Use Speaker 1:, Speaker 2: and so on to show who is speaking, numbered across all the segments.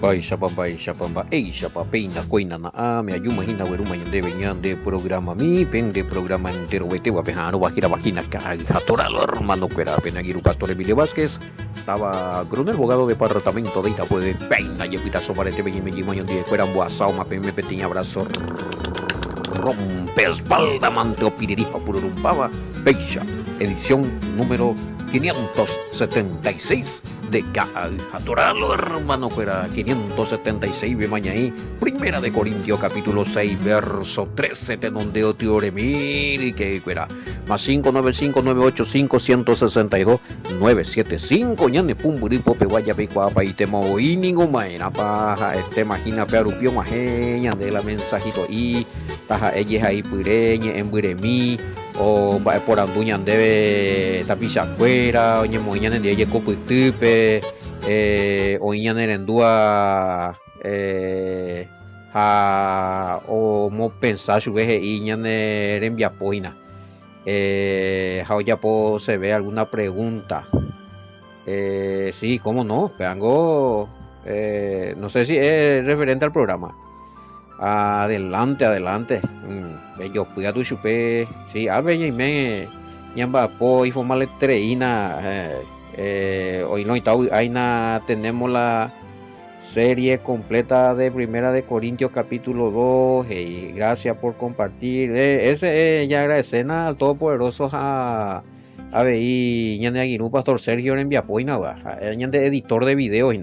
Speaker 1: Bai Shapamba, Shapa Peina, Coina na me ayuma hina weruma yande venyan de programa mi, pen de programa entero wete wapejano wakira wakina hatoral hermano cuera penagiru Pastor Emilio Vázquez, estaba Grunel, abogado de departamento de Ita puede peina y evita soparete venye mayon de fuera buasao ma me petiña abrazo rompe espalda mante opiriripa pururumpaba, Beisha, edición número 576 de Hatoral, hermano, fuera 576 de mañana, primera de Corintios capítulo 6 verso 13 te donde teoremil que fuera más 595985162 ñane pumburipo peguaya pecuapa y temo y ningún maena paja imagina perupio majeña de la mensajito y taja ella ahí pureñe en buremí o por anduña debe tapiza afuera oñe moñane de ella coputupe oñane rendúa o mo pensar su veje y ñane rembia poina ya se ve alguna pregunta sí, cómo no, peango no sé si es referente al programa. Adelante. Yo fui a tu chupé, sí, a ver, y me llama po y forma letreína. Hoy no tenemos la serie completa de Primera de Corintios capítulo 2. Y gracias por compartir. Ya agradecen al Todopoderoso a ver, y ñande Aguirú, Pastor Sergio en Viapoina, ñande editor de videos,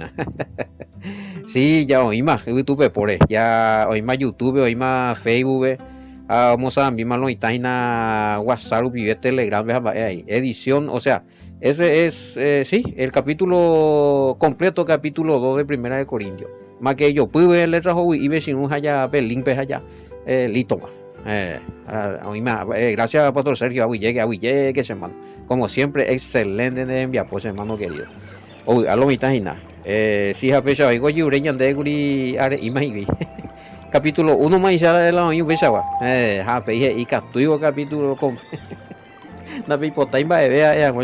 Speaker 1: sí, ya hoy más YouTube por ya hoy más YouTube, hoy más Facebook, vamos a misma lo itaina WhatsApp, vive Telegram, edición, o sea, ese es sí, el capítulo completo, capítulo 2 de Primera de Corintios. Más que yo pude le trajo y ve si no allá, ve link allá, listo más. Gracias a Pastor Sergio, a llegue, hermano. Como siempre, excelente de enviar, pues hermano querido. Hoy a lo mitad y nada. Si ha pesado, digo yo, ureña de guri, imagínate. Capítulo 1 más ya de la hoy pesaba. Y captuyo capítulo con. Na pipota imba de vea,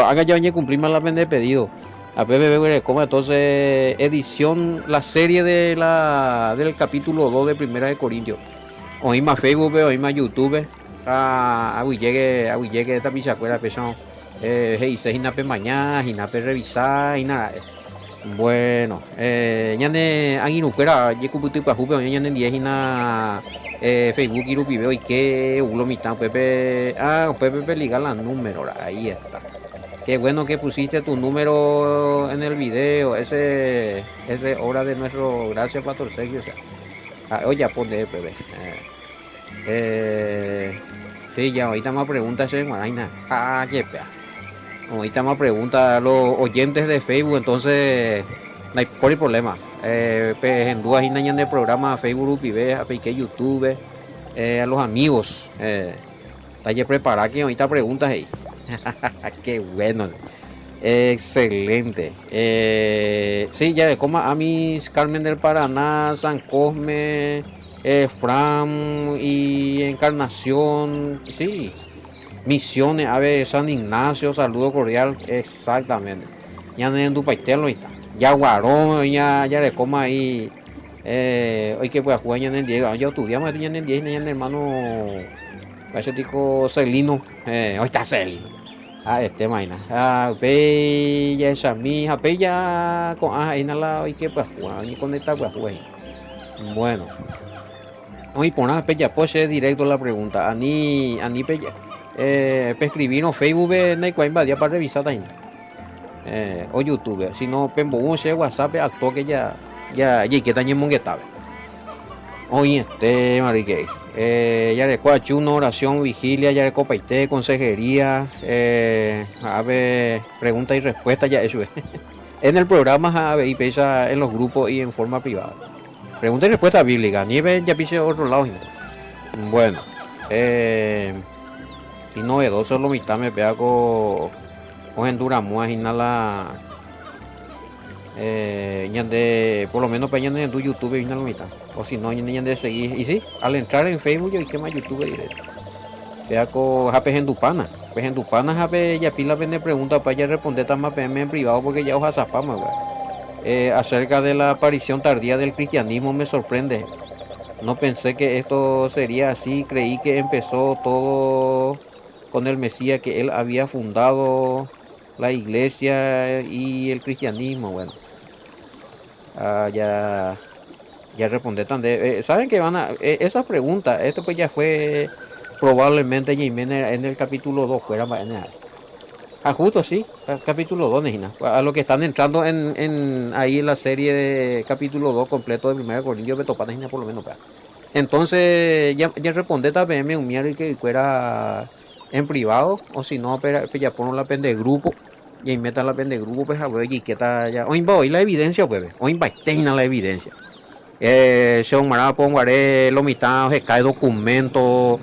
Speaker 1: haga ya cumplir más la pende pedido. A PBB como entonces edición la serie de del capítulo 2 de Primera de Corintios. Hoy más Facebook, hoy más YouTube. Llegue esta pichacuera pesado. Hice hinape mañana, hinape revisar, y nada. Bueno, ñane anginuquera, yecuputi pajupe, ñane diejina Facebook y video y que ulo mitad Pepe, Pepe liga la número, ahí está. Qué bueno que pusiste tu número en el video, ese obra de nuestro, gracias Pastor Sergio, o sea, oye, pone Pepe. Sí, ya ahorita más preguntas en Maraina. Qué pea. Ahorita más preguntas a los oyentes de Facebook, entonces no hay por el problema. En dudas y nañan de programa Facebook y ve a que YouTube, a los amigos. Talle preparar que ahorita preguntas ahí. Qué bueno. Excelente. Sí, ya de coma a mis Carmen del Paraná, San Cosme, Fram y Encarnación, sí. Misiones, a ver, San Ignacio, saludo cordial, exactamente. Ya en Dupaitelo está. Ya Guarón, ya le coma ahí. Hoy que voy a jugar ya en el Diego. Ya estudiamos ya en el 10, ya en el hermano. Ese tipo Celino. Hoy está Celino. Imagina. Ya esa mi hija, ya con ahí nada, hoy que pues jugar, y con esta pues jugar. Bueno. Hoy por nada, ya pues directo la pregunta. Ani peya. Escribir en Facebook en cuál día para revisar también. O YouTube, si no pembo un WhatsApp al toque ya que también monguetable. Oye, marique, ya le coachu una oración, vigilia, ya le copaité, consejería, a ver, pregunta y respuesta, ya eso es. En el programa, a ver, y pesa en los grupos y en forma privada. Pregunta y respuesta bíblica, nieve ya pise otro lado. Bueno, y novedoso lo mitad me pega con Enduramuas y nada ñande por lo menos para ñande en tu YouTube y nada mitad o si no ñande seguir y sí al entrar en Facebook yo y que más YouTube directo pega con jape en Dupana pues en Dupana jape ya pila vende pregunta para ya responder tan más PM en privado porque ya hoja zapama Acerca de la aparición tardía del cristianismo me sorprende. No pensé que esto sería así. Creí que empezó todo con el Mesías, que él había fundado la iglesia y el cristianismo. Bueno, ya, ya respondí tan ¿saben que van a esa pregunta? Esto pues ya fue probablemente ya en el capítulo 2 fuera justo sí, capítulo 2 Nejina. A lo que están entrando ahí en la serie de capítulo 2 completo de 1 Corintios, me topa Nejina por lo menos. Entonces, ya responde también un mierda que fuera en privado, o si no, pero ya pongo la pende grupo, y ahí metan la pende grupo, pues a ver, y que está ya, hoy la evidencia, pues, hoy va la evidencia. Se un mará ponguaré lo mitad, se cae documento,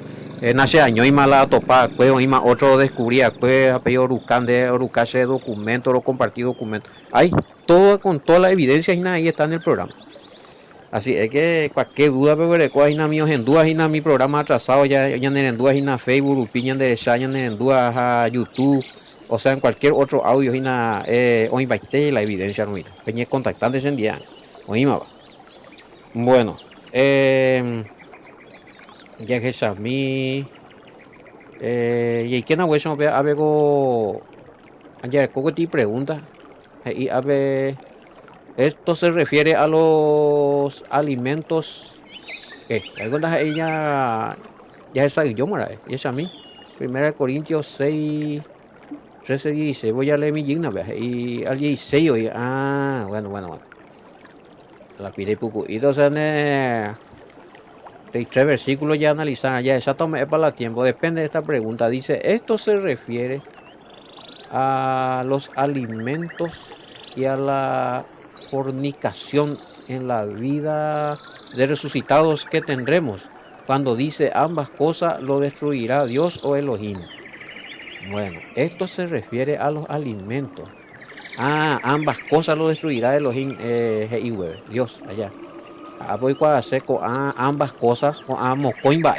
Speaker 1: nace año y mala topa, pues, hoy más otro descubría, pues, apellido Orucán de Orucase documento, lo compartí documento. Ahí, todo con toda la evidencia, y ahí está en el programa. Así es que cualquier duda, pero recuerda, hay míos en dudas, y mi programa atrasado, ya en dudas, y Facebook, opinión de ya en dudas a YouTube, o sea, en cualquier otro audio, y hoy va la evidencia, no mira, peñe contactante en día, hoy va. Bueno, ya que a mí, y que no voy a ver, ya, ¿cómo te pregunta? Y a ver, esto se refiere a los alimentos. Algunas ella ya esa yo mora, y es a mí. 1 Corintios 6, 13 dice, voy a leer mi digna, y al 16 hoy, bueno. La pide poco. Y entonces, de 3 versículos ya analizan, ya exacto me es para el tiempo, depende de esta pregunta. Dice, esto se refiere a los alimentos y a la fornicación en la vida de resucitados que tendremos. Cuando dice ambas cosas, lo destruirá Dios o Elohim. Bueno, esto se refiere a los alimentos. Ambas cosas lo destruirá Elohim, Dios, allá. Voy a hacer con ambas cosas, con mocoimba,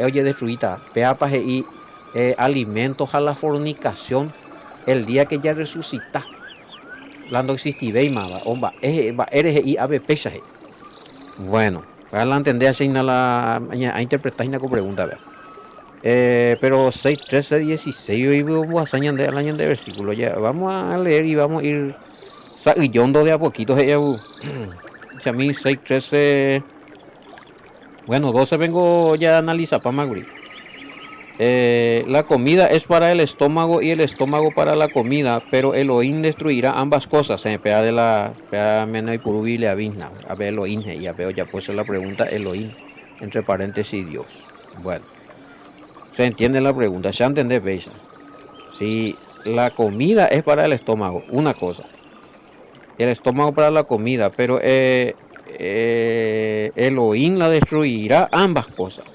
Speaker 1: oye, destruida. Peapa y alimentos a la fornicación el día que ya resucita. Lando existibe ma, omba, eres y ave pesaje. Bueno, para la entender así a interpretar una pregunta, ver. Pero 6, 13, 16 y vamos a hacer al año de versículo. Ya vamos a leer y vamos a ir saquillando de a poquito. A mí 6, 13, bueno, 12 vengo ya a analizar para Magri. La comida es para el estómago y el estómago para la comida, pero Elohim destruirá ambas cosas. Pea de la pea menos y purubi le avizna. A ver Elohim, ya veo, ya puede ser la pregunta Elohim, entre paréntesis Dios. Bueno, se entiende la pregunta, se entiende, veis. Si la comida es para el estómago, una cosa. El estómago para la comida, pero Elohim la destruirá ambas cosas.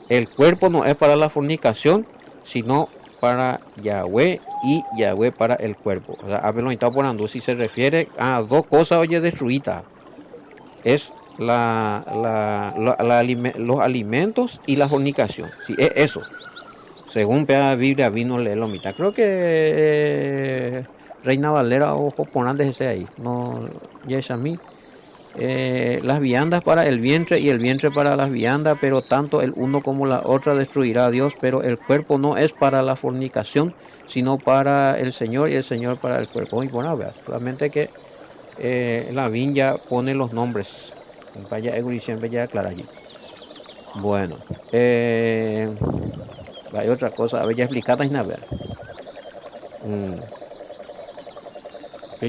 Speaker 1: El cuerpo no es para la fornicación, sino para Yahweh y Yahweh para el cuerpo. O sea, haberlo estado poniendo, si se refiere a dos cosas, oye, destruidas. Es los alimentos y la fornicación. Sí, es eso. Según la Biblia vino la mitad. Creo que Reina Valera o Joponantes ese ahí. No, ya es a mí. Las viandas para el vientre y el vientre para las viandas, pero tanto el uno como la otra destruirá a Dios, pero el cuerpo no es para la fornicación, sino para el Señor y el Señor para el cuerpo. Y bueno, solamente que la viña pone los nombres. Vaya, siempre ya aclara allí. Bueno, hay otra cosa, a ver, ya explicada y nada.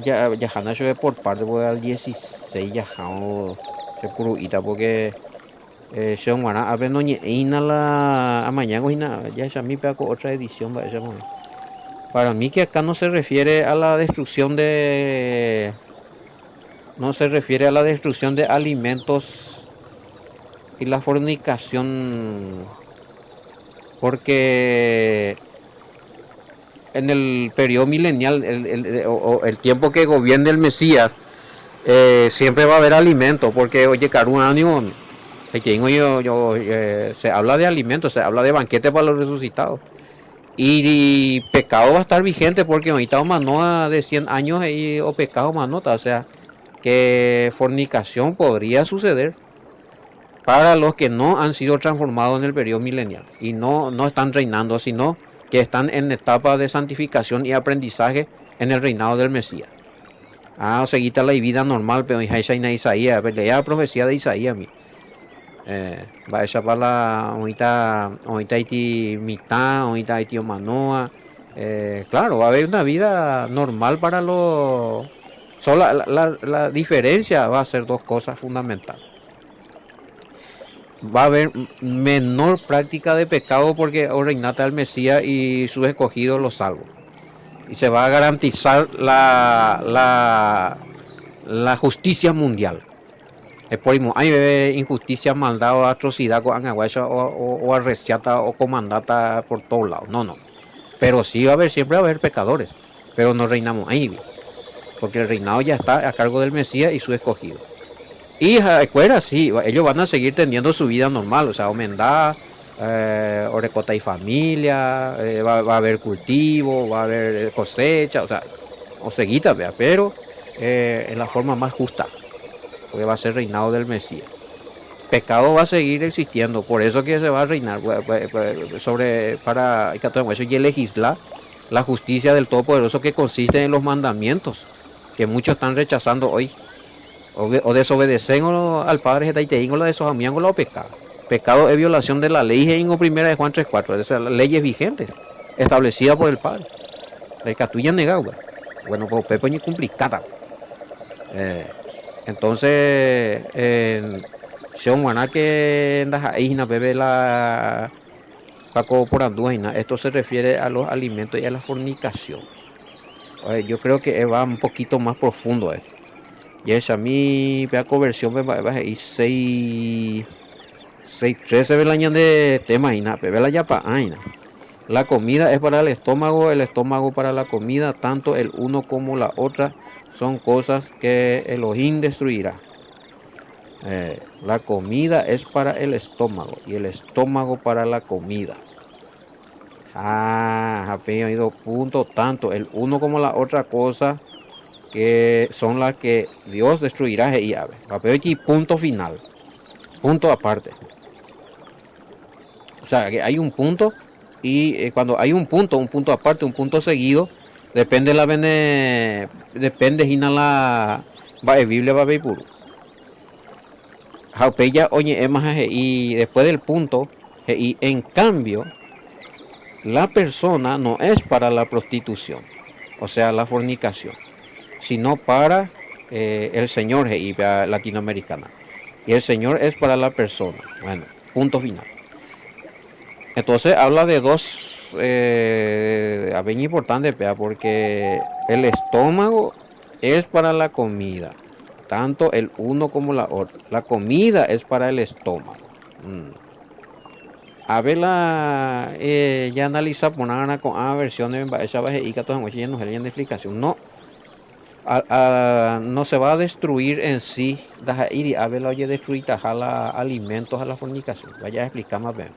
Speaker 1: Ya Hanacho es por parte voy al 16 ya se puruita porque se van a ver no ina la a mañana ya es a mí con otra edición para mí que acá no se refiere a la destrucción de alimentos y la fornicación, porque en el periodo milenial, el tiempo que gobierne el Mesías, siempre va a haber alimento, porque oye, caro ánimo, se habla de alimentos, se habla de banquete para los resucitados. Y pecado va a estar vigente porque ahorita o manoa de 100 años o pecado manota, o sea, que fornicación podría suceder para los que no han sido transformados en el periodo milenial y no están reinando, sino que están en etapa de santificación y aprendizaje en el reinado del Mesías. O sea, quita la vida normal, pero hija esa Isaías, lea la profecía de Isaías, va esa para la ahorita iti mitad, ahorita iti manoa, claro, va a haber una vida normal para los, solo la diferencia va a ser dos cosas fundamentales. Va a haber menor práctica de pecado porque o reinata el Mesías y sus escogidos los salvos. Y se va a garantizar la justicia mundial. Por ejemplo, hay injusticia, maldad o atrocidad con Angahuacha o arreciata o comandata por todos lados. No, no. Pero sí va a haber, siempre va a haber pecadores. Pero no reinamos ahí, porque el reinado ya está a cargo del Mesías y su escogido. Y escuela, sí, ellos van a seguir teniendo su vida normal, o sea, Omendá, Orecota y familia, va a haber cultivo, va a haber cosecha, o sea, o seguita, pero en la forma más justa, porque va a ser reinado del Mesías. Pecado va a seguir existiendo, por eso que se va a reinar sobre para eso y legislar la justicia del Todopoderoso que consiste en los mandamientos que muchos están rechazando hoy o desobedecen al Padre o la deshojamian o la pecado. Pecado es violación de la ley en primera de Juan 3:4, es las leyes vigentes establecidas por el Padre. La catuya negada, bueno, pues Pepe ni complicada. Eh, entonces, Sean Guaná que en las islas bebe la Paco por Andúina, esto se refiere a los alimentos y a la fornicación. Yo creo que va un poquito más profundo esto. Y esa mi vea conversión y 6:13 ve la de tema y nada, ve la ya pa aina. La comida es para el estómago para la comida, tanto el uno como la otra son cosas que Elohim destruirá. La comida es para el estómago y el estómago para la comida. He oído punto, tanto el uno como la otra cosa que son las que Dios destruirá y ave. Aquí punto final, punto aparte. O sea, que hay un punto y cuando hay un punto aparte, un punto seguido, depende la depende hina la va a Biblia va a puro. Jaupeya oye y después del punto y en cambio la persona no es para la prostitución, o sea, la fornicación, sino para el Señor y latinoamericana. Y el Señor es para la persona. Bueno, punto final. Entonces habla de dos, bien importante, porque el estómago es para la comida, tanto el uno como la otra. La comida es para el estómago. A ver ya analiza poner con versiones esa y que todas las no se le explicación. No, no se va a destruir en sí, a ver, oye, destruir alimentos a la fornicación. Vaya a explicar más bien.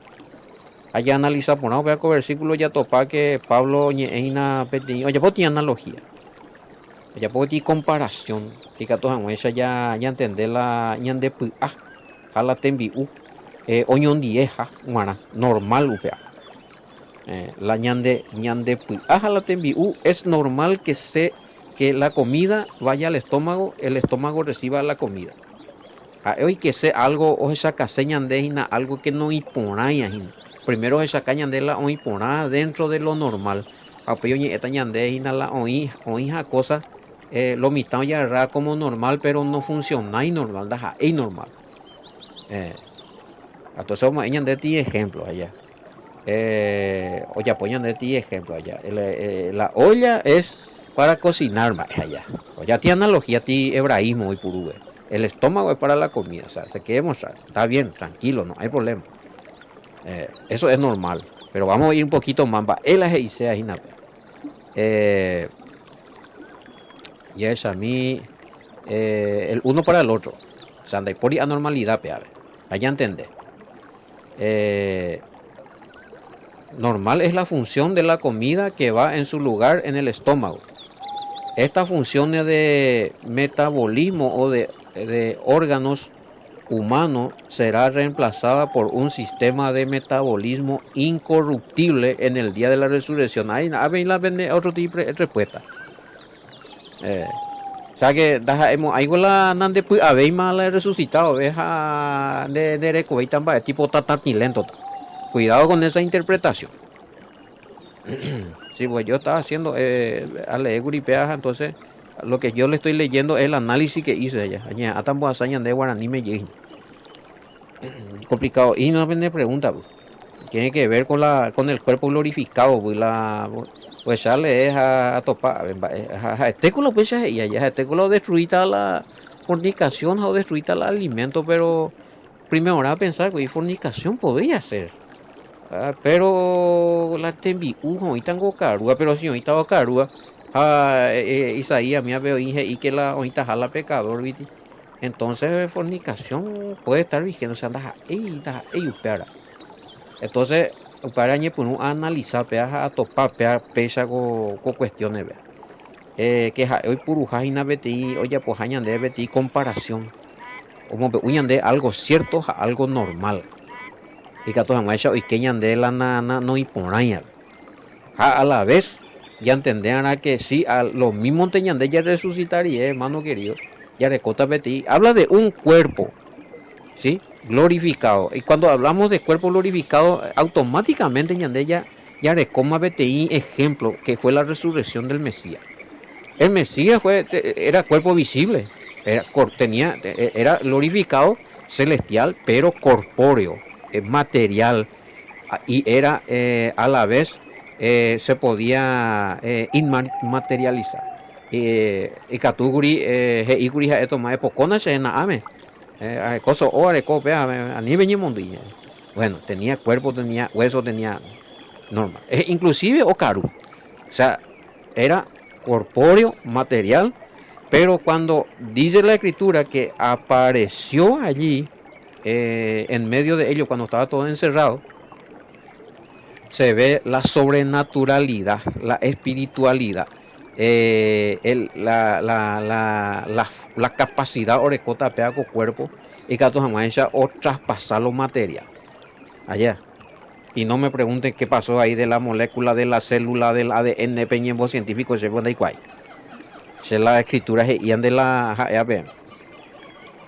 Speaker 1: Allá analiza por no vea con versículo ya topa que Pablo una oye, vos tiene analogía. Ya puedo decir comparación. Fíjate, esa ya entender la ñande a la tembi oñon dieja, humana, normal upea. La ñande a la tembi es normal que la comida vaya al estómago, el estómago reciba la comida. Hoy que sea algo o esa caseña de algo que no imponaya primero esa caña de la hoy poná dentro de lo normal. Apoyo esta ñande la oí cosa lo mitad ya era como normal pero no funciona y normal deja y normal. Entonces vamos a de ti ejemplo allá. Oye apoyan de ti ejemplo allá. La olla es para cocinar más allá. Ya tiene analogía a ti hebraísmo y purú. El estómago es para la comida, o sea, se quiere mostrar. Está bien, tranquilo, no hay problema. Eso es normal. Pero vamos a ir un poquito más. El sea y es a mí el uno para el otro. O sea, anda por anormalidad, peave. Allá entender. Normal es la función de la comida que va en su lugar en el estómago. Estas funciones de metabolismo o de órganos humanos será reemplazada por un sistema de metabolismo incorruptible en el día de la resurrección. Ahí otro tipo de respuesta. O sea que hay la nande pues habéis mal resucitado, deja de recoger tipo lento. Cuidado con esa interpretación. Sí, pues yo estaba haciendo a leer Guripeaja, entonces lo que yo le estoy leyendo es el análisis que hice ella. A tan hazaña de Guaraní me llegué. Complicado. Y no me pregunta, pues. Tiene que ver con el cuerpo glorificado, pues ya le es a topar. A estéculo, pues ya estéculo destruida la fornicación o destruida el alimento, pero primero ahora pensar que fornicación podría ser. Pero la tembi y tango carua, pero si ahorita va carua, Isaías me veo y que la ahorita jala pecador, ¿viste? Entonces fornicación puede estar vigente, o sea, upera. Entonces, para ñe por un analizar, pea a topar, pea pecha con cuestiones, vea. Que hoy puruja y naveti, oye, pues hañan de beti comparación. Como que uñan de algo cierto a algo normal. Y que todos hecho y que de la nana no imponaña. A la vez, ya entenderán que sí, a lo mismo tenían de ya resucitaría, hermano querido. Ya recota beti. Habla de un cuerpo, ¿sí? Glorificado. Y cuando hablamos de cuerpo glorificado, automáticamente ya recoma BTI ejemplo, que fue la resurrección del Mesías. El Mesías era cuerpo visible, era glorificado, celestial, pero corpóreo, material, y era a la vez se podía inmaterializar. Y Katuguri, Iguri, esto más epocona se naame. Coso ore copia a ni mundo. Bueno, tenía cuerpo, tenía hueso, tenía norma. Inclusive Okaru. O sea, era corpóreo, material, pero cuando dice la escritura que apareció allí, en medio de ello, cuando estaba todo encerrado, se ve la sobrenaturalidad, la espiritualidad, la capacidad orecota pega con cuerpo y que a o traspasar lo material. Allá. Y no me pregunten qué pasó ahí de la molécula, de la célula, del ADN, peñembo científico, se pone igual. Se la escritura y de la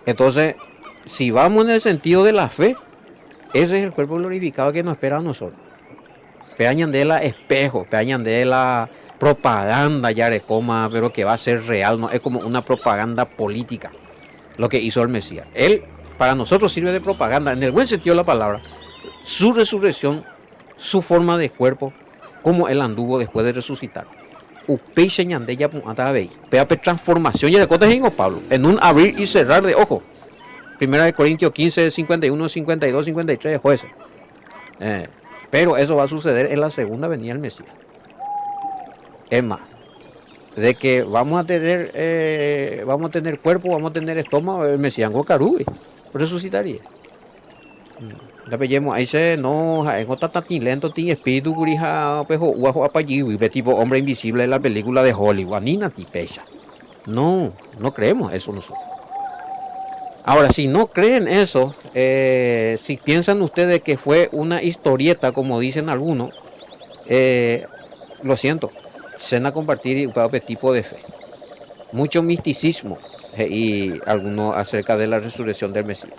Speaker 1: entonces, si vamos en el sentido de la fe, ese es el cuerpo glorificado que nos espera a nosotros. Peañan de la espejo, peañan de la propaganda ya de coma, pero que va a ser real, no es como una propaganda política lo que hizo el Mesías. Él para nosotros sirve de propaganda en el buen sentido de la palabra. Su resurrección, su forma de cuerpo, como él anduvo después de resucitar. Upeixe ñandeya punatavei. Peape transformación ya de cosas en Pablo, en un abrir y cerrar de ojo. Primera de Corintios 15, 51, 52, 53 de jueces. Pero eso va a suceder en la segunda venida del Mesías. Es más, de que vamos a tener cuerpo, vamos a tener estómago, el Mesías Gokaru resucitaría. La pellemos ahí se no, en otra tan lento, ti espíritu curija, pejo, guajo apallí, ve tipo hombre invisible de la película de Hollywood, ni nati pecha. No, no creemos eso nosotros. Ahora, si no creen eso, si piensan ustedes que fue una historieta, como dicen algunos, lo siento, cena compartir un tipo de fe. Mucho misticismo y algunos acerca de la resurrección del Mesías.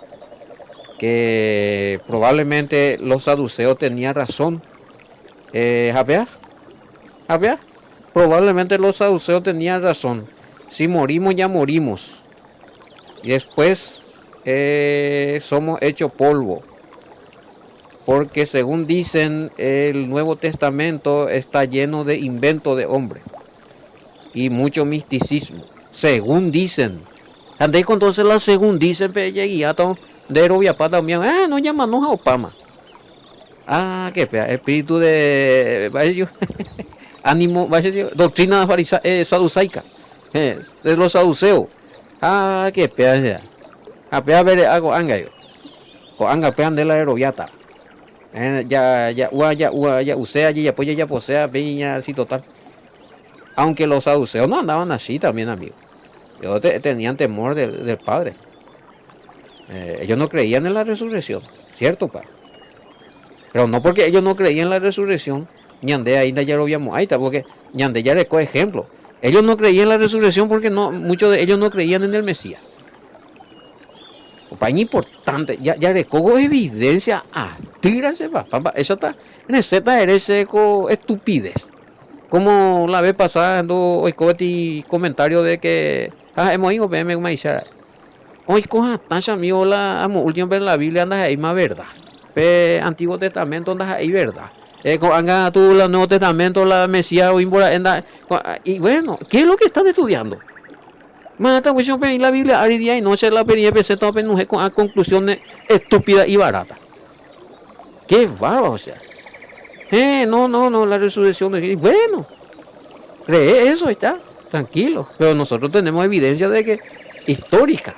Speaker 1: Que probablemente los saduceos tenían razón. ¿Japear? Probablemente los saduceos tenían razón. Si morimos, ya morimos. Y después somos hechos polvo. Porque según dicen, el Nuevo Testamento está lleno de inventos de hombres. Y mucho misticismo. Según dicen. Andé con entonces la según dicen, de Robia Pata, no llamanos a Opama. Qué pea, espíritu de ánimo, doctrina saducaica, de los saduceos. Qué pea, a ver algo anga yo, o anga pean de la aeroviata. Ya usea, ya apoya, ya posea, viña, así total. Aunque los saduceos no andaban así también, amigo. Ellos tenían temor del Padre. Ellos no creían en la resurrección, ¿cierto, pa? Pero no porque ellos no creían en la resurrección, ñande ahí ya lo habíamos ahí, porque ñande ya recoge ejemplo. Ellos no creían en la resurrección porque no, muchos de ellos no creían en el Mesías. Es importante, ya recojo evidencia a tírase, pa, eso está, receta eres estupidez. Como la vez pasada, hoy con comentario de que, hemos ido, me hoy coja tacha mío la amo último ver la Biblia andas ahí más verdad. Antiguo Testamento andas ahí verdad. Anga tú el Nuevo Testamento la Mesías o y bueno, ¿qué es lo que están estudiando? Mata pues la Biblia ari día y noche la pería presenta con conclusiones estúpidas y baratas. Qué bárbaro, o sea. No, la resurrección de bueno, cree eso, está, tranquilo. Pero nosotros tenemos evidencia de que histórica.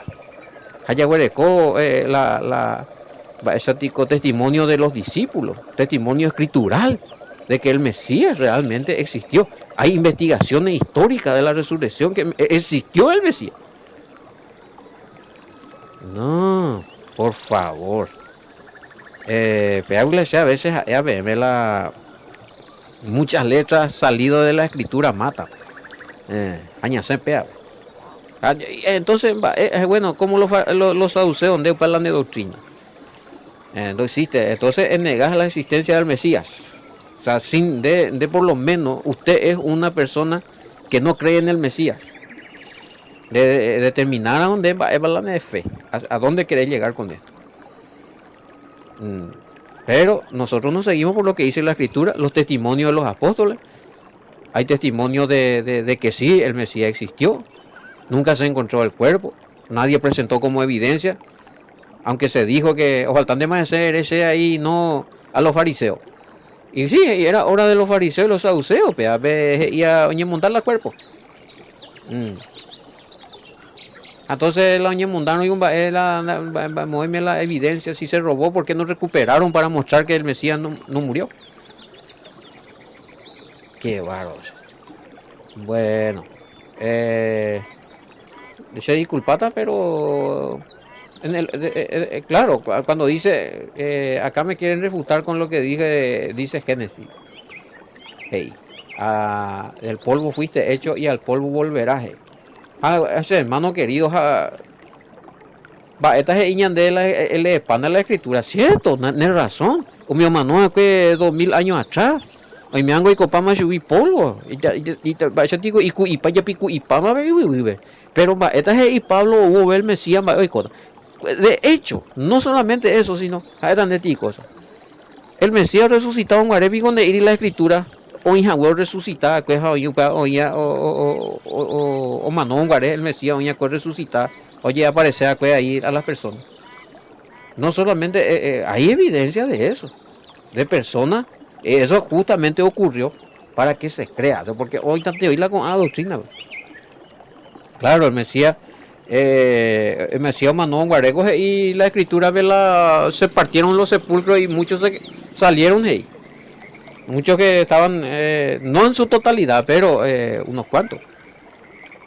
Speaker 1: Hayahuereco, ese testimonio de los discípulos, testimonio escritural de que el Mesías realmente existió. Hay investigaciones históricas de la resurrección que existió el Mesías. No, por favor. A veces muchas letras salidas de la escritura matan. Entonces, bueno, como los saduceos donde hablan de doctrina. No existe. Entonces, negas la existencia del Mesías. O sea, sin de por lo menos, usted es una persona que no cree en el Mesías. De determinar a dónde va hablar de fe. A dónde querés llegar con esto. Pero nosotros nos seguimos por lo que dice la Escritura, los testimonios de los apóstoles. Hay testimonios de que sí, el Mesías existió. Nunca se encontró el cuerpo. Nadie presentó como evidencia. Aunque se dijo que o faltan de más ese ahí no a los fariseos. Y sí, era hora de los fariseos y los saduceos, y a montar la cuerpo. Entonces la oña mundano y la evidencia si se robó, porque no recuperaron para mostrar que el Mesías no murió. Qué bárbaros. Bueno, se disculpata, pero claro, cuando dice, acá me quieren refutar con lo que dice Génesis. Hey, del polvo fuiste hecho y al polvo volverás. Hermano querido, esta es de el expande la escritura, cierto, tiene razón. O mi hermano que 2000 años atrás, hoy me hago y copama subí polvo, y yo digo y pa ya pico y pama vive. Pero esta es y Pablo hubo ver Mesías, de hecho, no solamente eso, sino eran de ti cosas. El Mesías resucitado en Guarepi donde ir la escritura o en Jaguar resucitada, que es o Manón Guaré, el Mesías, oña que resucitada, oye aparecer ahí a las personas. No solamente hay evidencia de eso, de personas, eso justamente ocurrió para que se crea, porque hoy te oí la con doctrina. Claro, el Mesías Manón Guaregos y la escritura se partieron los sepulcros y muchos salieron ahí. Muchos que estaban, no en su totalidad, pero unos cuantos.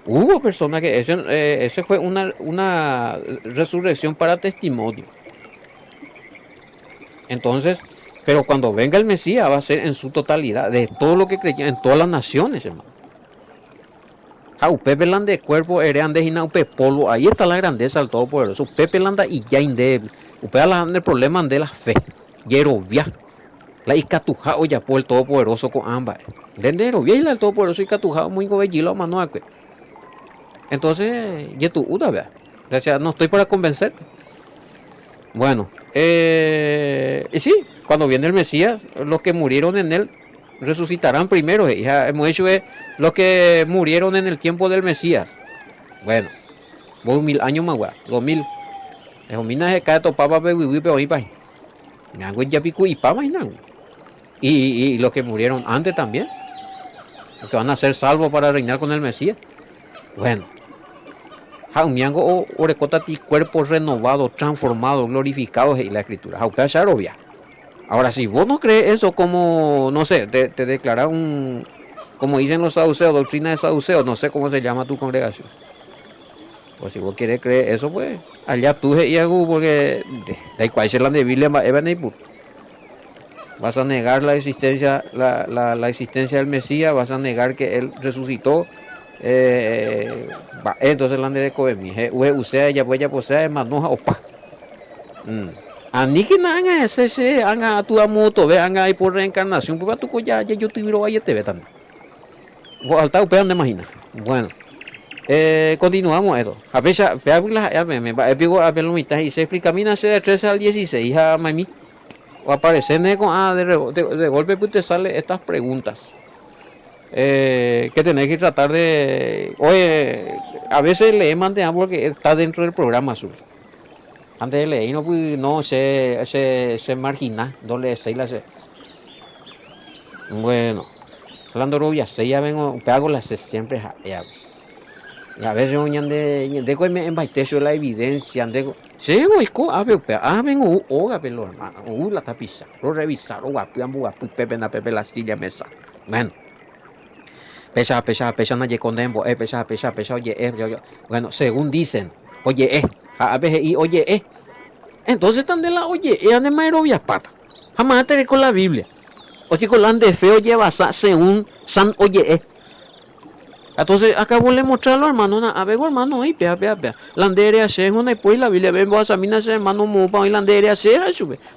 Speaker 1: Hubo personas que ese fue una resurrección para testimonio. Entonces, pero cuando venga el Mesías va a ser en su totalidad, de todo lo que creían, en todas las naciones, hermano. Pepe landa de cuerpo, erean de gina, polvo, ahí está la grandeza del Todopoderoso. Pepe landa y ya indébil. Upe el problema de la fe. Yerovia. La Icatuja, oye, por el Todopoderoso con ambas. Dendero, bien el Todopoderoso Icatuja, muy gobellilo, mano. Entonces, ya tú, vea. Gracias, no estoy para convencerte. Bueno, y sí, cuando viene el Mesías, los que murieron en él resucitarán primero. Ya hemos hecho los que murieron en el tiempo del Mesías. Bueno, 2000 años más, 2000. Es un minaje cada topaba pe hoy pa. Nango ya pico y pa más y los que murieron antes también. Los que van a ser salvos para reinar con el Mesías. Bueno. Jaumiango o orecota ti cuerpo renovado, transformado, glorificado y la escritura. Jauca obvia. Ahora, si vos no crees eso, como, no sé, te declaras como dicen los saduceos, doctrina de saduceos, no sé cómo se llama tu congregación. Pues si vos quieres creer eso, pues allá tú y hago, porque da igual si la de Biblia vas a negar la existencia, la existencia del Mesías, vas a negar que él resucitó. Entonces la de Coemi, usted ya voy a poseer manoja opa. Ani que nada ese anga tu moto ve anga ahí por reencarnación, pues tu ya yo te viro ahí te ve también. Vos alta upean de imagina. Bueno, continuamos esto. A pesar, me va a ver lo mitad y se explica mina de 13 al 16 a mami. O aparecer con de golpe pues te sale estas preguntas. Que tenés que tratar de. Oye, a veces le mandan porque está dentro del programa azul. Antes de leer, no, pues, no se margina, no le sé la. Bueno, hablando rubia, se ya vengo, hago las siempre ya. Y a veces oñan de me embaitecio la evidencia, de sí, güey, vengo, oga, pelo, hermano, la tapiza, lo revisar, o guapu, pepe na pepe la silla mesa. Bueno, pesa, no condembo, pesa, oye, bueno, según dicen, oye, a veces, y oye, entonces están de la oye, ande maerovia, pata, jamás te con la Biblia, o si con la de feo lleva según san, oye, entonces acabo de mostrarlo, hermano, a ver, hermano, ahí, pea. Landere hace una y pues la Biblia, ven, vos a mí nace, hermano, mopa, y landere hace,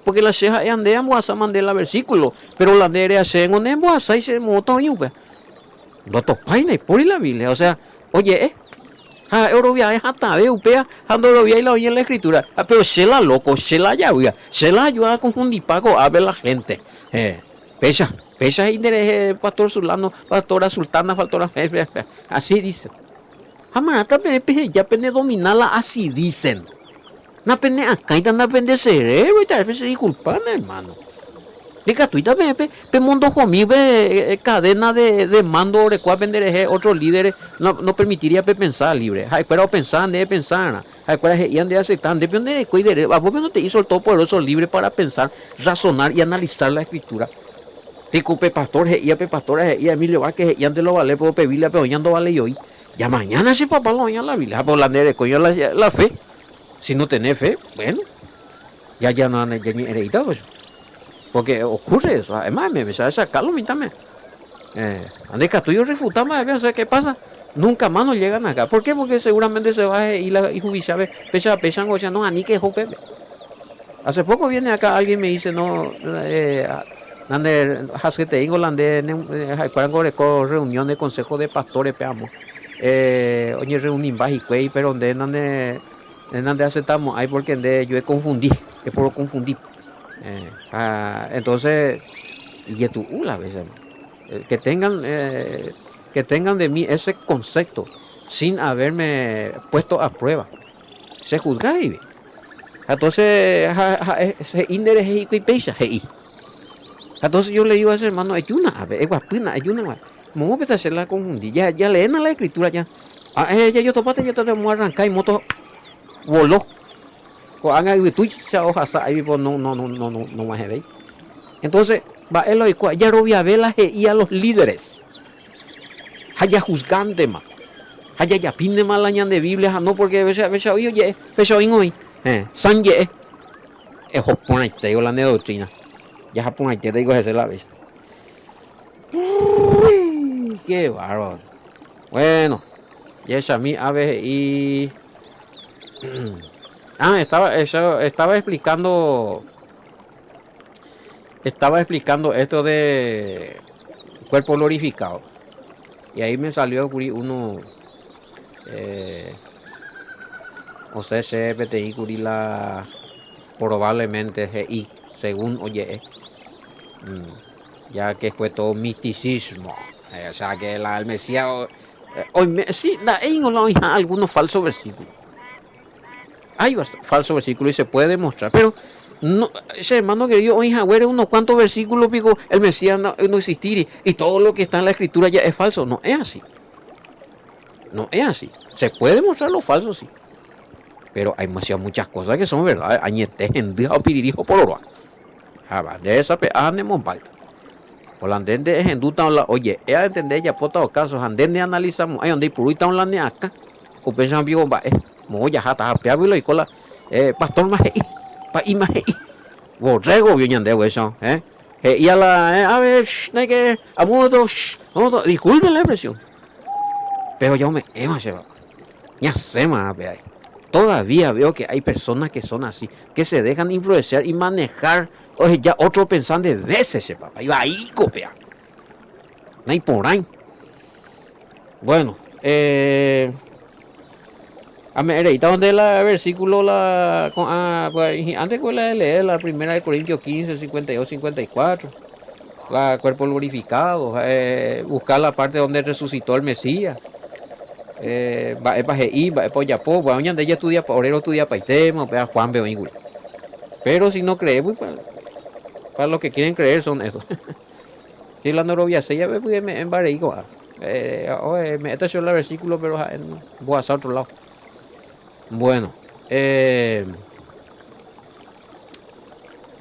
Speaker 1: porque la ceja es andea, vos a mandar el versículo, pero landere hace, una vos a y se moto, y lo topaina y por la Biblia, o sea, oye, Eurovia es hasta upea, ando Eurovia y la oye en la escritura, pero se la loco, se la llave, se la ayuda a confundir pago a ver la gente, pesa interés, pastor Sulano, pastora Sultana, pastora, así dice. Amarata ya pende dominarla, así dicen. Na pende acá y na pende cerebro y tal vez se disculpan, hermano. Diga tú y también, mundo homí, cadena de mando, de cual vender otros líderes, no permitiría pensar libre. Hay pero pensar, de pensar, hay pero y de aceptar, depende de cuidar, a vos no te hizo el todopoderoso libre para pensar, razonar y analizar la escritura. Te cupe pastor, y Emilio Vázquez, y antes lo vale, por pedirle, pero ya no vale yo. Ya mañana si papá lo vayan a la Biblia, por la nere, coño la fe. Si no tenés fe, bueno, ya no han hereditado eso. Porque ocurre eso, además me sabe sacarlo a mí también. Ande Castillo refutamos, a ver qué pasa. Nunca más nos llegan acá. ¿Por qué? Porque seguramente se va a ir la judicial, pesan, o sea, no, a ni que jope. Hace poco viene acá alguien me dice, no, ande, hace te digo, ande, reunión de consejo de pastores, peamos. Oye, reuní bajicuey, pero donde aceptamos, ahí porque yo he confundido, es por confundir. Entonces, y tú, la vez, que tengan de mí ese concepto sin haberme puesto a prueba. Se juzga y entonces se interés y peisa y entonces yo le digo a ese hermano, ayuna, a ver, ayuna, ¿cómo me hacer la confundí? Ya leen a la escritura ya. Ya yo topate, yo te voy a arrancar y moto voló. Haga tú ya hojas ahí no más veis. Entonces, va él lo ya robia velas y a los líderes. Haya juzgante más. Haya ya pinde mal la de Biblia, no porque veces oye, hoy. Sanje es japonés, te digo la doctrina. Ya japonés te digo esa la vez. Qué bárbaro. Bueno, ya es a mí a ver y estaba explicando esto de cuerpo glorificado. Y ahí me salió uno, o sea, PTI curila probablemente GI, según oye, ya que fue todo misticismo, o sea, que el Mesías, sí, hay algunos falsos versículos. Hay falsos versículos y se puede demostrar, pero no, ese hermano querido, oye, güey, unos cuantos versículos, pico, el Mesías no existir y todo lo que está en la escritura ya es falso. No es así. No es así. Se puede demostrar lo falso, sí. Pero hay muchas cosas que son verdad. Añete, gendía o piririjo por oro. va de esa pe ane monpal holandende es en duta oye ella entender ya pota o caso andende analizamos hay donde puruita on la neaca o pensan vivo va mo ya hata peabilo y cola pastor más pa imagen borrego vio ñande eso y a la a ver hay que a modo disculpen la expresión pero yo me ema se va ya se más ve. Todavía veo que hay personas que son así, que se dejan influenciar y manejar. Oye, ya otro pensando de veces, papá. Iba ahí, copia. No hay por ahí. Bueno, a ver, ahí está donde el versículo, pues, antes que la leer la primera de Corintios 15, 52, 54. La cuerpo glorificado, buscar la parte donde resucitó el Mesías. Va es para va es para Yapó, va a ella estudia, obrero estudia para Itema, vea Juan veo igual. Pero si no creemos, para los que quieren creer son esos. Si la novia se ya ve en Bareigo, me está hecho el versículo, pero voy a otro lado. Bueno,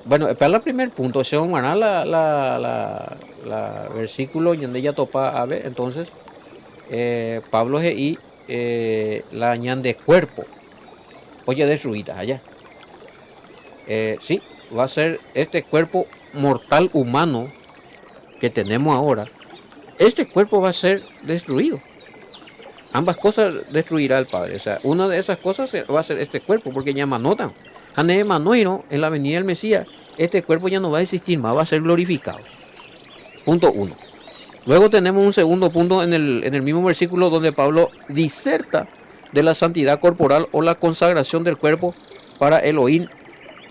Speaker 1: bueno, para el primer punto, según la versículo donde ella topa a ver, entonces, Pablo y la añade cuerpo, oye, destruida allá. Sí, va a ser este cuerpo mortal humano que tenemos ahora. Este cuerpo va a ser destruido. Ambas cosas destruirá el Padre. O sea, una de esas cosas va a ser este cuerpo, porque ya manotan. Hane Manoiro, en la venida del Mesías, este cuerpo ya no va a existir más, va a ser glorificado. Punto 1. Luego tenemos un segundo punto en el mismo versículo donde Pablo diserta de la santidad corporal o la consagración del cuerpo para Elohim,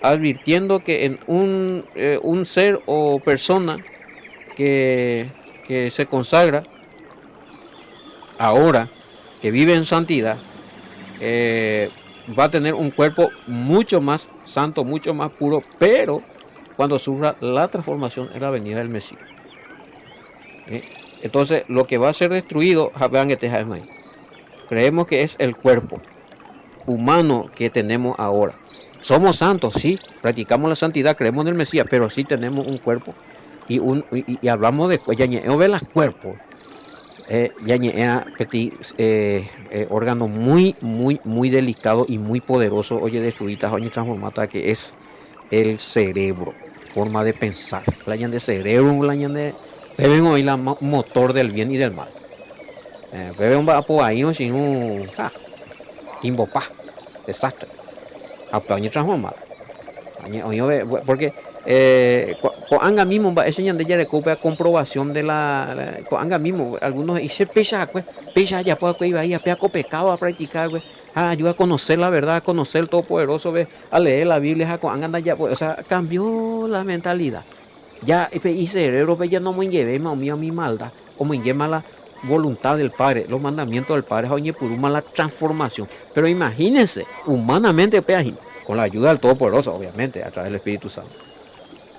Speaker 1: advirtiendo que en un ser o persona que se consagra ahora, que vive en santidad, va a tener un cuerpo mucho más santo, mucho más puro, pero cuando sufra la transformación en la venida del Mesías. Entonces, lo que va a ser destruido, creemos que es el cuerpo humano que tenemos ahora. Somos santos, sí, practicamos la santidad, creemos en el Mesías, pero sí tenemos un cuerpo y hablamos de las cuerpos. Órgano muy delicado y muy poderoso, oye, destruidas, oye, transformada, que es el cerebro, forma de pensar, la de cerebro, la de beben hoy la motor del bien y del mal. Beben va por ahí, no, sin un timbopa, desastre, apaño transformada. Porque anga mismo va ese de ya recupera comprobación de anga mismo algunos y se pesa ya puede ir ahí a pecado a practicar ayuda a conocer la verdad, a conocer el todopoderoso, a leer la Biblia, anda ya, o sea, cambió la mentalidad ya y cerebro ya no me lleve más mío mi maldad o me lleva la voluntad del Padre, los mandamientos del Padre, oye, por una la transformación. Pero imagínense, humanamente, con la ayuda del Todopoderoso, obviamente, a través del Espíritu Santo.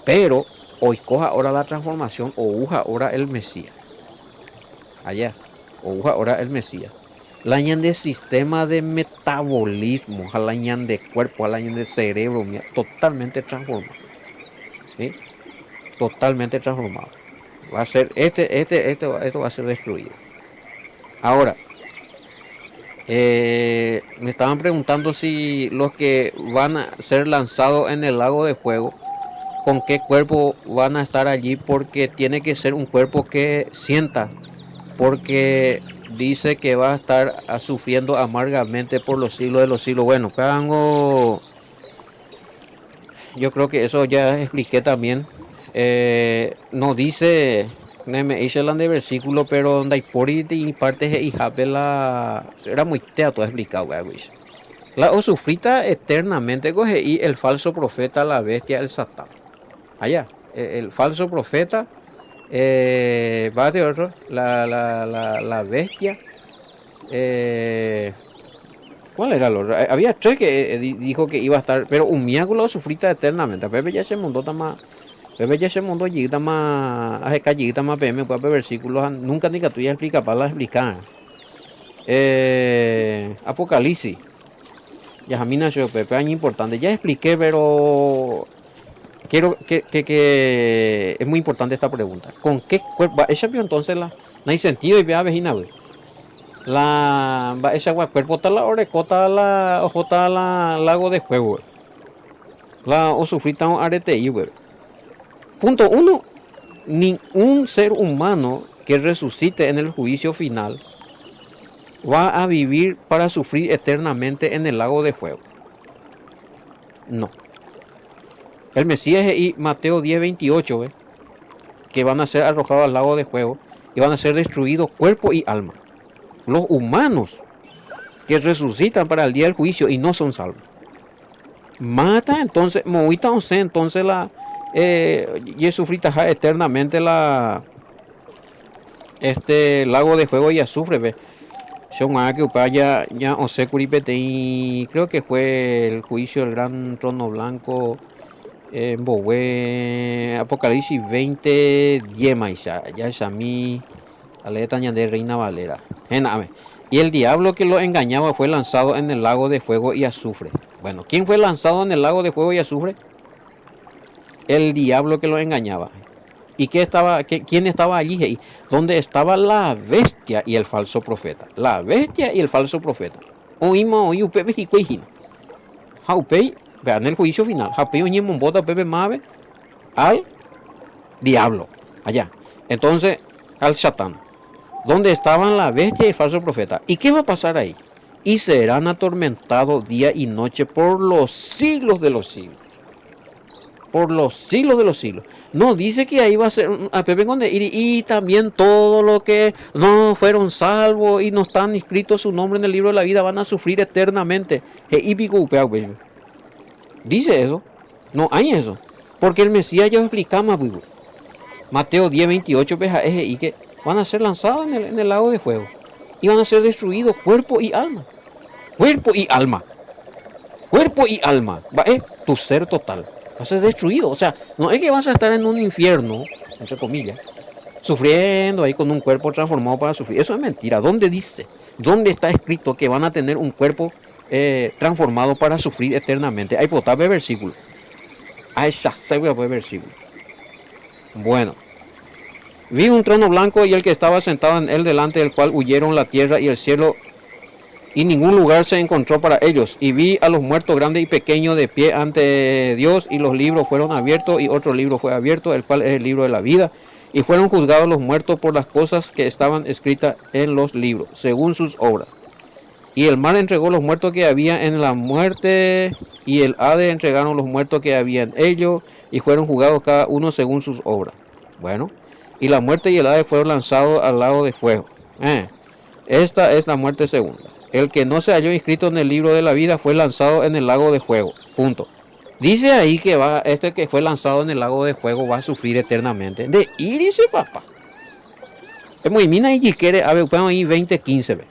Speaker 1: Pero hoy coja ahora la transformación o uja ahora el Mesías. Allá, o uja ahora el Mesías. La añade de sistema de metabolismo, la añade de cuerpo, la añade de cerebro, totalmente transformado. ¿Sí? Totalmente transformado. Va a ser, esto va a ser destruido. Ahora, me estaban preguntando si los que van a ser lanzados en el lago de fuego, con qué cuerpo van a estar allí, porque tiene que ser un cuerpo que sienta, porque dice que va a estar sufriendo amargamente por los siglos de los siglos. Bueno, yo creo que eso ya expliqué también. No dice, me hice el versículo, pero donde hay por y parte y la era muy teatro explicado, la o sufrita eternamente coge y el falso profeta, la bestia, el satán. Allá, el falso profeta, va de otro, la bestia, ¿cuál era el otro? Había tres que dijo que iba a estar, pero un miércoles lo sufrita eternamente. Pepe ya se montó más. Pepe ya se montó allí, más hace callita más PM, pues versículos, nunca ni que tú ya explica para explicar. Apocalipsis. Ya Jamina yo Pepe año importante. Ya expliqué, pero quiero que es muy importante esta pregunta. ¿Con qué cuerpo? Esa vio entonces no hay sentido y vea vejina, güey. Esa cuerpo está la orecota la ojota la lago de juego, güey. La o sufrita un arete y, güey. Punto uno, ningún ser humano que resucite en el juicio final va a vivir para sufrir eternamente en el lago de fuego. No. El Mesías y Mateo 10:28, ¿ve? Que van a ser arrojados al lago de fuego y van a ser destruidos cuerpo y alma. Los humanos que resucitan para el día del juicio y no son salvos. Mata entonces, movita entonces y sufrita eternamente lago de fuego y azufre, ¿ve? Ya Ose Curipete y creo que fue el juicio del gran trono blanco en Bowe, Apocalipsis 20, 10 ya es a mí, aleta de Reina Valera. Y el diablo que lo engañaba fue lanzado en el lago de fuego y azufre. Bueno, ¿quién fue lanzado en el lago de fuego y azufre? El diablo que lo engañaba. ¿Y quién estaba allí? ¿Dónde estaba la bestia y el falso profeta? La bestia y el falso profeta. Vean el juicio final. Al diablo. Allá. Entonces, al Satán. ¿Dónde estaban la bestia y el falso profeta? ¿Y qué va a pasar ahí? Y serán atormentados día y noche por los siglos de los siglos. Por los siglos de los siglos. No dice que ahí va a ser a Pepe Conde y también todo lo que no fueron salvos y no están inscritos su nombre en el libro de la vida van a sufrir eternamente. Dice eso. No hay eso. Porque el Mesías ya explicaba, Mateo 10:28 y que van a ser lanzados en el lago de fuego y van a ser destruidos cuerpo y alma. Cuerpo y alma. Cuerpo y alma. Tu ser total. Va a ser destruido. O sea, no es que vas a estar en un infierno, entre comillas, sufriendo ahí con un cuerpo transformado para sufrir. Eso es mentira. ¿Dónde dice? ¿Dónde está escrito que van a tener un cuerpo transformado para sufrir eternamente? Hay potable versículo. A esa segura versículo. Bueno. Vi un trono blanco y el que estaba sentado en él, delante del cual huyeron la tierra y el cielo, y ningún lugar se encontró para ellos. Y vi a los muertos grandes y pequeños de pie ante Dios, y los libros fueron abiertos, y otro libro fue abierto, el cual es el libro de la vida. Y fueron juzgados los muertos por las cosas que estaban escritas en los libros, según sus obras. Y el mar entregó los muertos que había en la muerte, y el Hades entregaron los muertos que había en ellos, y fueron juzgados cada uno según sus obras. Bueno, y la muerte y el Hades fueron lanzados al lago de fuego. Esta es la muerte segunda. El que no se halló inscrito en el libro de la vida fue lanzado en el lago de fuego. Punto. Dice ahí que que fue lanzado en el lago de fuego va a sufrir eternamente. De iris, papá. Es muy mina y quiere, a ver, ahí 20:15.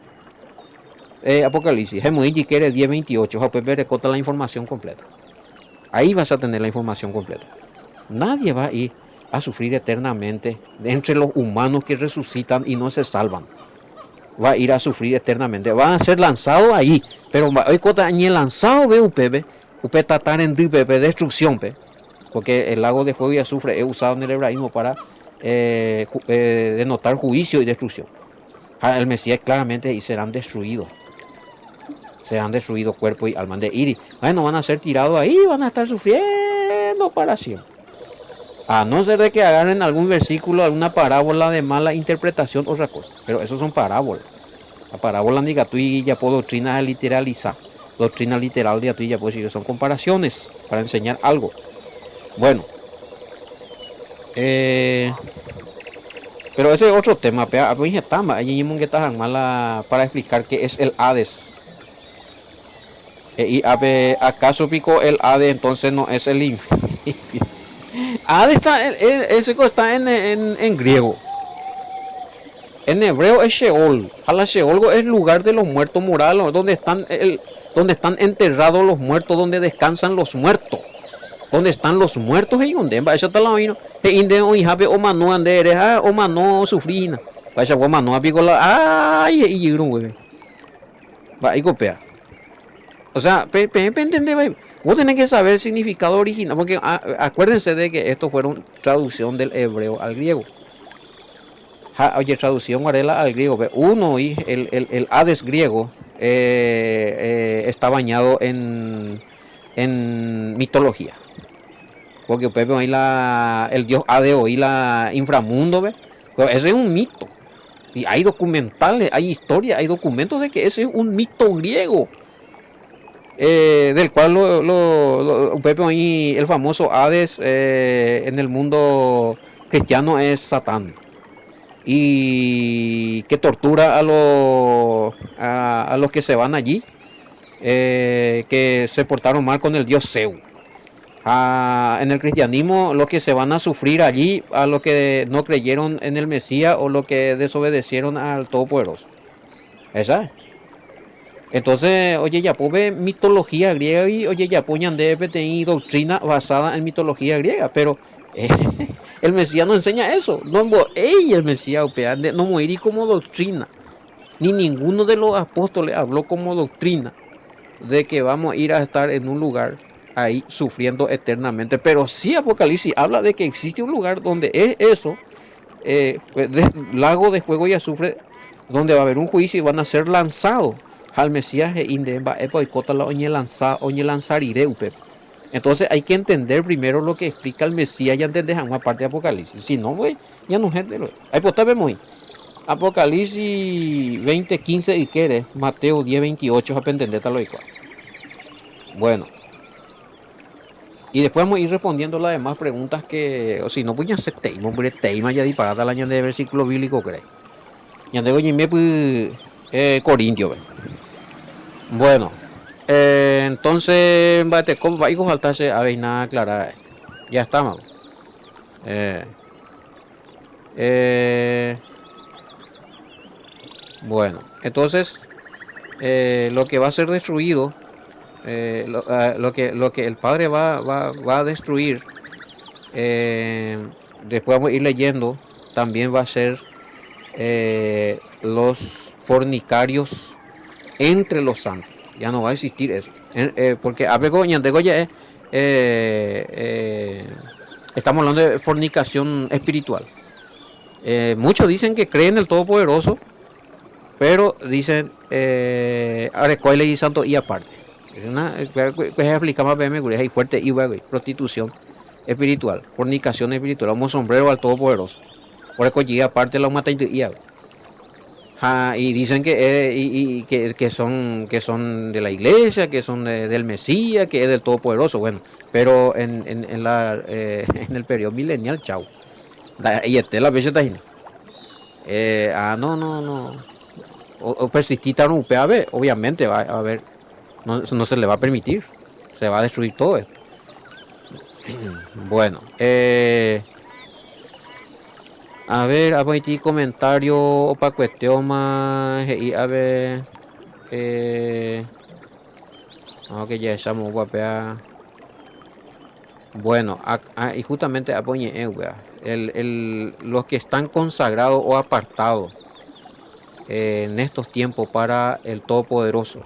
Speaker 1: Apocalipsis. Es muy quiere 10:28. Recota la información completa. Ahí vas a tener la información completa. Nadie va a ir a sufrir eternamente entre los humanos que resucitan y no se salvan. Va a ir a sufrir eternamente. Van a ser lanzados ahí. Pero hoy ni el lanzado ve UPB. UP tratar en destrucción. Porque el lago de fuego y azufre es usado en el hebraísmo para denotar juicio y destrucción. El Mesías claramente y serán destruidos. Serán destruidos cuerpo y alma de Iris. Bueno, van a ser tirados ahí. Van a estar sufriendo para siempre. A no ser de que agarren algún versículo, alguna parábola de mala interpretación, otra cosa. Pero esos son parábolas. La parábola ni gatui ya por doctrina literalizar. Doctrina literal de gatui ya puedo decir que son comparaciones para enseñar algo. Bueno. Pero ese es otro tema. Para explicar qué es el Hades. Y acaso pico el Hades, entonces no es el infierno. Hades está en griego. En hebreo es Sheol. Sheol es el lugar de los muertos morales, donde están enterrados los muertos, donde descansan los muertos. Donde están los muertos y donde va esa tal vino. Inde o hijabe o mano andere, o mano sufrina. Vaya o mano apicola. Ay, y güey. Va y copia. O sea, entender, vos tenés que saber el significado original, porque acuérdense de que esto fueron traducción del hebreo al griego. Oye, traducción Varela al griego. Uno y el Hades griego está bañado en mitología. Porque Pepe ahí el dios Hades y la inframundo, ¿ve? Pero ese es un mito. Y hay documentales, hay historia, hay documentos de que ese es un mito griego. Del cual Pepe ahí, el famoso Hades en el mundo cristiano es Satán. Y que tortura a los que se van allí, que se portaron mal con el dios Zeus. En el cristianismo, los que se van a sufrir allí, a los que no creyeron en el Mesías o los que desobedecieron al Todopoderoso. Esa es. Entonces, oye, ya ve mitología griega y oye, ya poñan de PTI doctrina basada en mitología griega, pero el Mesías no enseña eso. No, el Mesías no morir como doctrina. Ni ninguno de los apóstoles habló como doctrina de que vamos a ir a estar en un lugar ahí sufriendo eternamente. Pero sí Apocalipsis habla de que existe un lugar donde es eso, lago de fuego y azufre, donde va a haber un juicio y van a ser lanzados al Mesías entonces hay que entender primero lo que explica el Mesías y antes de una parte de Apocalipsis. Si no, güey, ya no gente. Ahí pues vemos ahí. Apocalipsis 20:15 y quiere, Mateo 10:28 para entender tal cual. Bueno. Y después vamos a ir respondiendo las demás preguntas que, o si no, pues ya se teima ya disparada la año de versículo bíblico, creo. Ya tengo me pues Corintio, ¿ve? Bueno, entonces, ¿cómo va a faltarse a ver nada aclarar? Ya estamos. Bueno, entonces, lo que va a ser destruido, lo que el Padre va a destruir, después vamos a ir leyendo, también va a ser los fornicarios entre los santos. Ya no va a existir eso. Porque estamos hablando de fornicación espiritual. Muchos dicen que creen en el Todopoderoso, pero dicen Arecoile y Santo y aparte. Es una explica más hay fuerte y prostitución espiritual, fornicación espiritual, como sombrero al Todopoderoso. Por eso llega aparte la mata y dicen que son de la iglesia, que son del Mesías, que es del Todopoderoso. Bueno, pero en el periodo milenial, chao. Y este la vez está no. O persistir tan un PAB, obviamente va a haber, no se le va a permitir, se va a destruir todo eso. Bueno, a ver, a poner comentario para cuestión más y a ver, que ya estamos guapea. Bueno, y justamente apoye los que están consagrados o apartados en estos tiempos para el Todopoderoso,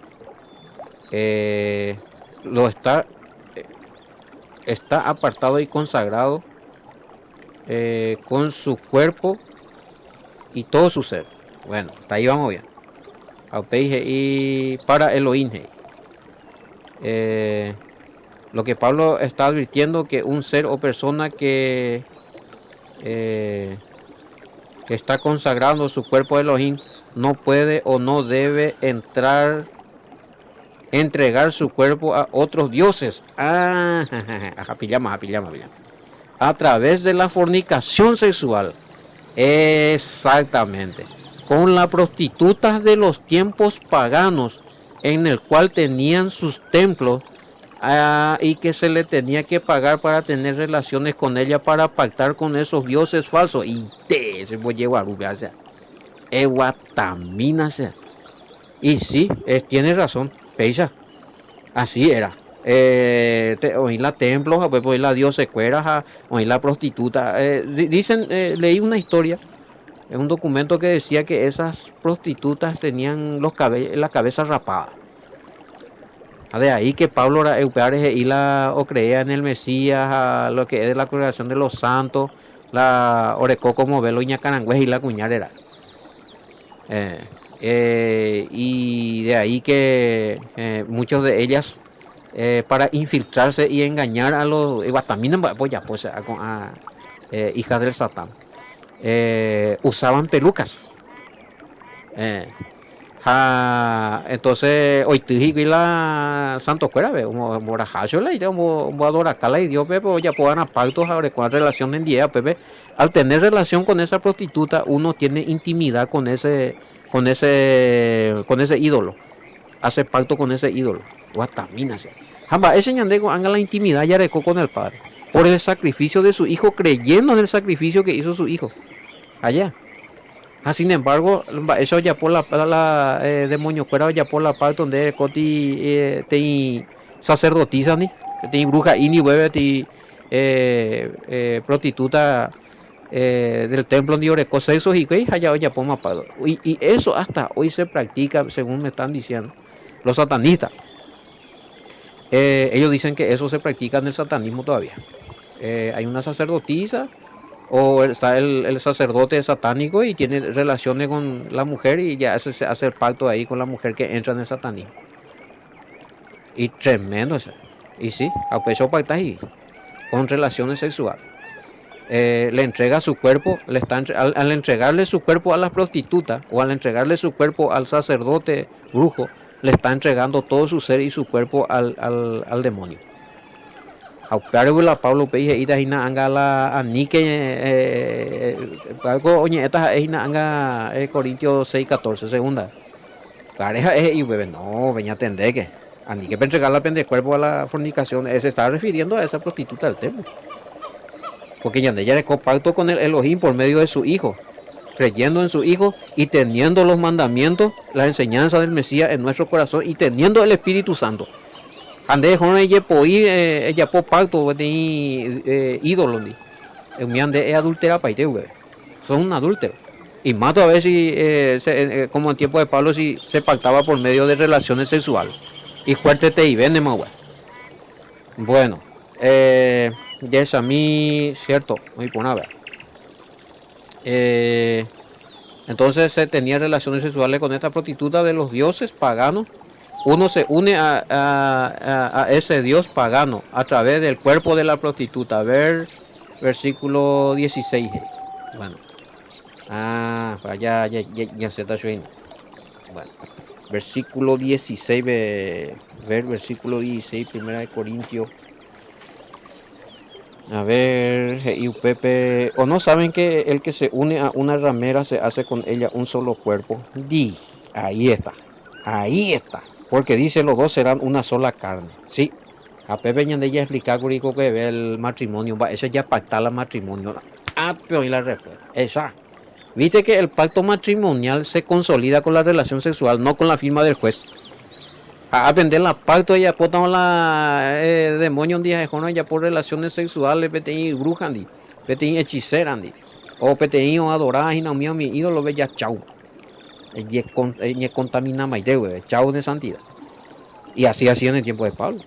Speaker 1: está apartado y consagrado con su cuerpo y todo su ser. Bueno, hasta ahí vamos bien. Y para Elohim, lo que Pablo está advirtiendo, que un ser o persona que está consagrando su cuerpo a Elohim no puede o no debe entregar su cuerpo a otros dioses. Pillama. A través de la fornicación sexual. Exactamente. Con las prostitutas de los tiempos paganos, en el cual tenían sus templos y que se le tenía que pagar para tener relaciones con ella, para pactar con esos dioses falsos. Y se voy a llevar, o sea, y sí, tiene razón, Peisa. Así era. Oí la templos, oí la diosa cueras, oí la prostituta. Dicen, leí una historia en un documento que decía que esas prostitutas tenían la cabeza rapada. De ahí que Pablo era eupares y la o creía en el Mesías, a lo que es la congregación de los santos, la orecó como velo ñacarangüez y la cuñarera. Eh, y de ahí que muchos de ellas para infiltrarse y engañar a los también pues, hijas del Satán usaban pelucas. Eh, entonces hoy te digo la santo cuera ve como morajacho la idea como adora cala y dio pepe ya puedan pactos ahora con relación en día pepe al tener relación con esa prostituta uno tiene intimidad con ese ídolo, hace pacto con ese ídolo guatamina se jamba ese ñandego haga la intimidad ya recó con el padre por el sacrificio de su hijo creyendo en el sacrificio que hizo su hijo allá. Sin embargo, eso ya por la demonio fuera ya por la parte donde Coti te sacerdotisa ni te bruja y ni bebe te prostituta del templo de Orecosa esos y que allá ya por mapado y eso hasta hoy se practica según me están diciendo los satanistas. Ellos dicen que eso se practica en el satanismo todavía. Hay una sacerdotisa o está el sacerdote satánico y tiene relaciones con la mujer y ya se hace el pacto ahí con la mujer que entra en el satanismo. Y tremendo eso. Y sí, a pecho pacta ahí, con relaciones sexuales. Le entrega su cuerpo, al entregarle su cuerpo a la prostituta o al entregarle su cuerpo al sacerdote brujo, le está entregando todo su ser y su cuerpo al demonio. La Pablo Peije ida hina anga la anike algo oñe esta hina anga Corintios 6:14 segunda. Pareja es y bebé no, veña atender que anike para entregar la pende cuerpo a la fornicación, se está refiriendo a esa prostituta del templo. Porque ya de pacto con el Elohim por medio de su hijo, creyendo en su hijo y teniendo los mandamientos, la enseñanza del Mesías en nuestro corazón y teniendo el Espíritu Santo. Ande jono ella poi ella po pacto de ídolo ni. Mi ande es adultera paite güey. Son un adúltero. Y mato a ver si como en tiempo de Pablo si se pactaba por medio de relaciones sexuales. Y fuerte te y vende más güey. Bueno, ya es a mí cierto, muy buena ver. Entonces se tenía relaciones sexuales con esta prostituta de los dioses paganos. Uno se une a ese dios pagano a través del cuerpo de la prostituta. A ver, versículo 16. Bueno, ya se está subiendo. Bueno, versículo 16, ver, versículo 16, primera de Corintios. A ver, y Pepe, o no saben que el que se une a una ramera se hace con ella un solo cuerpo. Ahí está, ahí está. Porque dice los dos serán una sola carne. Sí, a Pepe ya ella explicar que ve el matrimonio, eso ya pacta el matrimonio. Pero y la respuesta, esa. Viste que el pacto matrimonial se consolida con la relación sexual, no con la firma del juez. A aprender la pacto ya potamos la demonio un día de jono ya por relaciones sexuales peteí brujan di peteí hechicera di o peteí o adorar y no mío mi ídolo ve ya chau y contamina maite güey chau de santidad y así hacían en el tiempo de Pablo.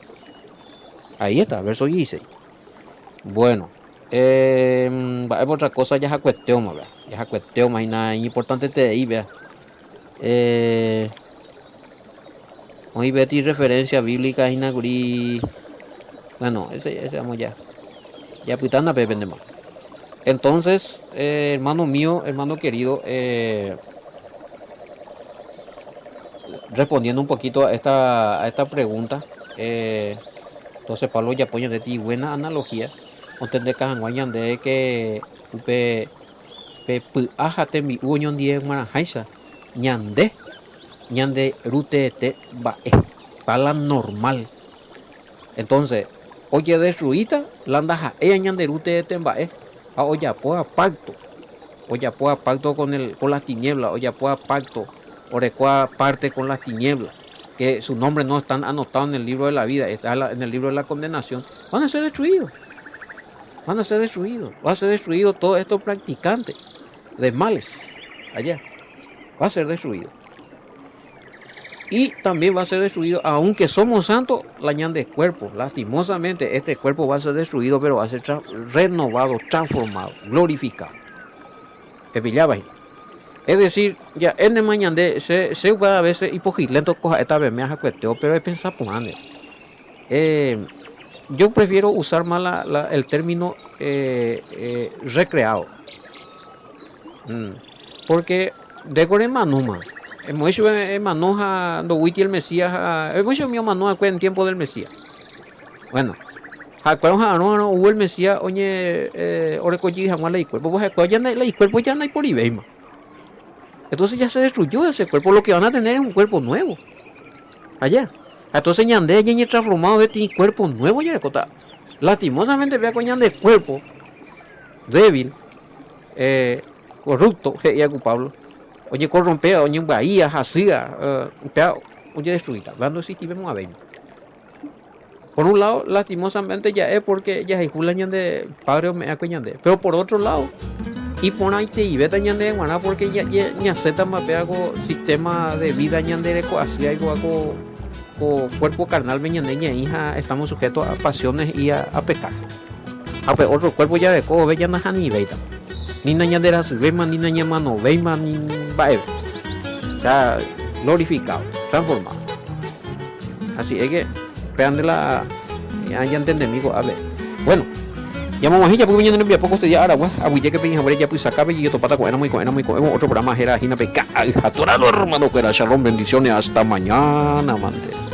Speaker 1: Ahí está verso 16. Bueno, otra cosa ya es cuestión más ya es cuestión más y nada importante te ahí vea. Hoy Betty referencia bíblica y naguri. Bueno, ese vamos ya. Ya pitana pepe más. Entonces, hermano mío, hermano querido, respondiendo un poquito a esta pregunta, entonces Pablo ya pone de ti buena analogía. Entender que de que pe ajate mi uñon die marajaisa ñande rute te va pala normal. Entonces, oye destruida, landaja ella ñande rute te va oye pacto con las tinieblas, oye pacto orecua parte con las tinieblas, que su nombre no están anotados en el libro de la vida, está en el libro de la condenación, van a ser destruidos, van a ser destruidos todos estos practicantes de males allá, va a ser destruido. Y también va a ser destruido, aunque somos santos, la ñande cuerpo. Lastimosamente, este cuerpo va a ser destruido, pero va a ser renovado, transformado, glorificado. Es decir, ya en el mañana se va a veces hipogilento coja esta vez a cueteo, pero es pensar por yo prefiero usar más el término recreado. Porque de corre manuma. Mucho manoja do witi el Mesías. Mucho mío manoja en tiempo del Mesías. Bueno. Cuando no hubo el Mesías, oye, orecoyi jamás la cuerpo, pues ya la cuerpo ya no hay por ibeima. Entonces ya se destruyó ese cuerpo. Lo que van a tener es un cuerpo nuevo. Allá. Entonces ñande ya transformado de ti cuerpo nuevo ya cota. Lastimosamente vea con ñande cuerpo débil, corrupto, ya Pablo. Oye corrompea, oye bahía, hacía, oye destruida. Hablando si vemos a ver. Por un lado, lastimosamente ya es porque ya hay julan de padre o me ñande. Pero por otro lado, y por ahí te iba ñande guana porque ya acepta mapea algo sistema de vida ñande así algo o cuerpo carnal meñandeña hija estamos sujetos a pasiones y a pecar. Pues otro cuerpo ya de cojo ya no es ni veita. Ni naña de las veima, ni naña mano veima, ni bae. Está glorificado, transformado. Así es que vean de la ya entendemos a ver. Bueno, llamamos a ella porque viene en poco ya ahora, abuye que pedí ya pues sacabe y esto pata con muy otro programa era Gina Peca, atorado hermano que era Shalom, bendiciones hasta mañana, amante.